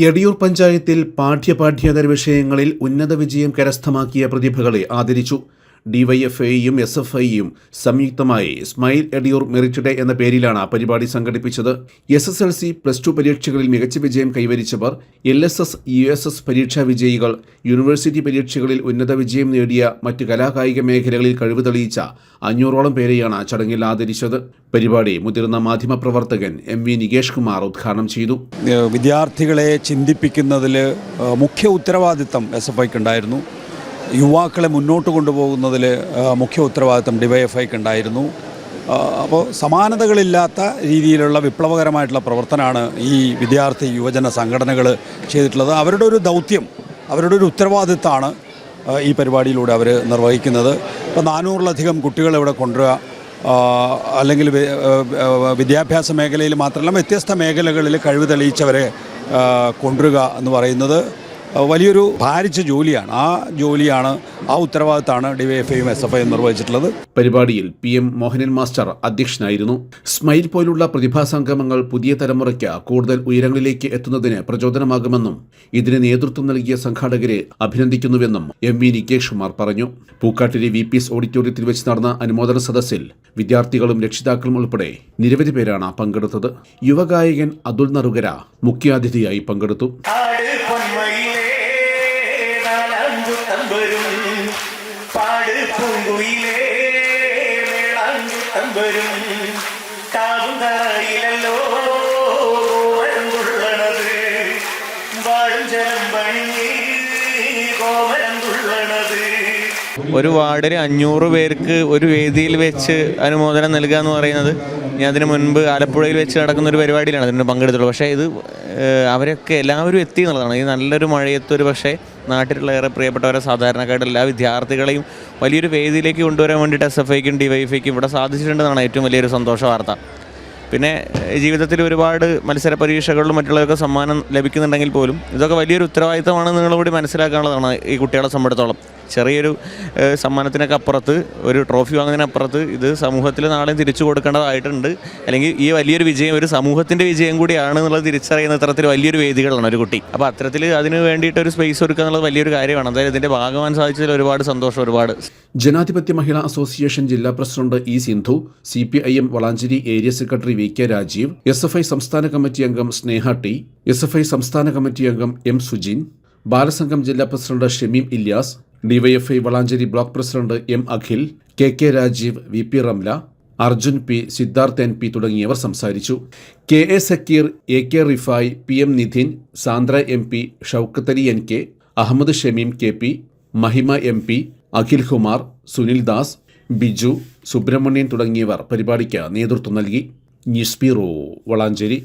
എടിയൂർ പഞ്ചായത്തിൽ പാഠ്യേതര വിഷയങ്ങളിൽ ഉന്നത വിജയം കരസ്ഥമാക്കിയ പ്രതിഭകളെ ആദരിച്ചു. ഡിവൈഎഫ്ഐയും എസ്എഫ്ഐയും സംയുക്തമായി സ്മൈൽ എടിയൂർ മെറിറ്റ് ഡേ എന്ന പേരിലാണ് പരിപാടി സംഘടിപ്പിച്ചത്. SSLC, +2 പരീക്ഷകളിൽ മികച്ച വിജയം കൈവരിച്ചവർ, LSS, USS പരീക്ഷാ വിജയികൾ, യൂണിവേഴ്സിറ്റി പരീക്ഷകളിൽ ഉന്നത വിജയം നേടിയ മറ്റ് കലാകായിക മേഖലകളിൽ കഴിവ് തെളിയിച്ച 500ഓളം പേരെയാണ് ചടങ്ങിൽ ആദരിച്ചത്. പരിപാടി മുതിർന്ന മാധ്യമപ്രവർത്തകൻ MV നികേഷ് കുമാർ ഉദ്ഘാടനം ചെയ്തു. വിദ്യാർത്ഥികളെ ചിന്തിപ്പിക്കുന്നതിൽ മുഖ്യ ഉത്തരവാദിത്തം SFIക്കുണ്ടായിരുന്നു. യുവാക്കളെ മുന്നോട്ട് കൊണ്ടുപോകുന്നതിൽ മുഖ്യ ഉത്തരവാദിത്തം ഡിവൈഎഫ്ഐക്കുണ്ടായിരുന്നു. അപ്പോൾ സമാനതകളില്ലാത്ത രീതിയിലുള്ള വിപ്ലവകരമായിട്ടുള്ള പ്രവർത്തനമാണ് ഈ വിദ്യാർത്ഥി യുവജന സംഘടനകൾ ചെയ്തിട്ടുള്ളത്. അവരുടെ ഒരു ദൗത്യം, അവരുടെ ഒരു ഉത്തരവാദിത്തമാണ് ഈ പരിപാടിയിലൂടെ അവർ നിർവഹിക്കുന്നത്. ഇപ്പോൾ 400-ലധികം കുട്ടികളെ ഇവിടെ കൊണ്ടുവരിക, അല്ലെങ്കിൽ വിദ്യാഭ്യാസ മേഖലയിൽ മാത്രമല്ല വ്യത്യസ്ത മേഖലകളിൽ കഴിവ് തെളിയിച്ചവരെ കൊണ്ടുവരിക എന്ന് പറയുന്നത് വലിയൊരു ഭാരിച്ച ജോലിയാണ്. ആ ഉത്തരവാദിത്തമാണ് ഡിവൈഎഫ്ഐയും SFIയും നിർവഹിച്ചിട്ടുള്ളത്. പരിപാടിയിൽ PM മോഹനൻ മാസ്റ്റർ അധ്യക്ഷനായിരുന്നു. സ്മൈൽ പോലുള്ള പ്രതിഭാസംഗമങ്ങൾ പുതിയ തലമുറയ്ക്ക് കൂടുതൽ ഉയരങ്ങളിലേക്ക് എത്തുന്നതിന് പ്രചോദനമാകുമെന്നും ഇതിന് നേതൃത്വം നൽകിയ സംഘാടകരെ അഭിനന്ദിക്കുന്നുവെന്നും MV നികേഷ് കുമാർ പറഞ്ഞു. പൂക്കാട്ടിരി VPS ഓഡിറ്റോറിയത്തിൽ വെച്ച് നടന്ന അനുമോദന സദസ്സിൽ വിദ്യാർത്ഥികളും രക്ഷിതാക്കളും ഉൾപ്പെടെ നിരവധി പേരാണ് പങ്കെടുത്തത്. യുവഗായകൻ അതുൽ നറുകര മുഖ്യാതിഥിയായി പങ്കെടുത്തു. ഒരു വാർഡിൽ 500 പേർക്ക് ഒരു വേദിയിൽ വെച്ച് അനുമോദനം നൽകുക എന്ന് പറയുന്നത്, ഞാൻ അതിന് മുൻപ് ആലപ്പുഴയിൽ വെച്ച് നടക്കുന്ന ഒരു പരിപാടിയിലാണ് അതിന് പങ്കെടുത്തുള്ളൂ. പക്ഷേ ഇത് അവരൊക്കെ എല്ലാവരും എത്തി എന്നുള്ളതാണ്. ഈ നല്ലൊരു മഴയത്തൊരു പക്ഷേ നാട്ടിലുള്ള ഏറെ പ്രിയപ്പെട്ടവരെ, സാധാരണക്കാരുടെ എല്ലാ വിദ്യാർത്ഥികളെയും വലിയൊരു വേദിയിലേക്ക് കൊണ്ടുവരാൻ വേണ്ടിയിട്ട് SFIക്കും ഡിവൈഎഫ്ഐക്കും ഇവിടെ സാധിച്ചിട്ടുണ്ടെന്നാണ് ഏറ്റവും വലിയൊരു സന്തോഷ വാർത്ത. പിന്നെ ജീവിതത്തിൽ ഒരുപാട് മത്സര പരീക്ഷകളിലും മറ്റുള്ളവർക്ക് സമ്മാനം ലഭിക്കുന്നുണ്ടെങ്കിൽ പോലും ഇതൊക്കെ വലിയൊരു ഉത്തരവാദിത്തമാണ് നിങ്ങളോട് മനസ്സിലാക്കാനുള്ളതാണ്. ഈ കുട്ടികളെ സംബന്ധിച്ചിടത്തോളം ചെറിയൊരു സമ്മാനത്തിനൊക്കെ അപ്പുറത്ത്, ഒരു ട്രോഫി വാങ്ങുന്നതിനപ്പുറത്ത് ഇത് സമൂഹത്തിൽ നാളെ തിരിച്ചു കൊടുക്കേണ്ടതായിട്ടുണ്ട്. അല്ലെങ്കിൽ ഈ വലിയൊരു വിജയം ഒരു സമൂഹത്തിൻ്റെ വിജയം കൂടിയാണ് എന്നുള്ളത് തിരിച്ചറിയുന്ന തരത്തിൽ വലിയൊരു വേദികളാണ് ഒരു കുട്ടി. അപ്പോൾ അത്തരത്തിൽ അതിന് വേണ്ടിയിട്ട് ഒരു സ്പേസ് ഒരുക്കുക എന്നുള്ളത് വലിയൊരു കാര്യമാണ്. അതായത് ഇതിൻ്റെ ഭാഗമാകാൻ സാധിച്ചതിൽ ഒരുപാട് സന്തോഷം. ഒരുപാട് ജനാധിപത്യ മഹിളാ അസോസിയേഷൻ ജില്ലാ president E Sindhu, CPIM Valanchery area secretary VK Rajeev, SFI സംസ്ഥാന കമ്മിറ്റി അംഗം സ്നേഹ T, SFI സംസ്ഥാന കമ്മിറ്റി അംഗം M സുജിൻ, ബാലസംഘം ജില്ലാ president Shameem Ilyas, DYFI Valanchery block president M Akhil, KK Rajeev, VP Ramla, Arjun P, Siddharth NP തുടങ്ങിയവർ സംസാരിച്ചു. KA Zakir, AK Rifai, PM Nidhin, Sandra MP, Shoukath Ali NK, Ahmed Shameem KP, മഹിമ MP, അഖിൽ കുമാർ, സുനിൽ ദാസ്, ബിജു, സുബ്രഹ്മണ്യൻ തുടങ്ങിയവർ പരിപാടിക്ക് നേതൃത്വം നൽകി. News bureau Valanchery.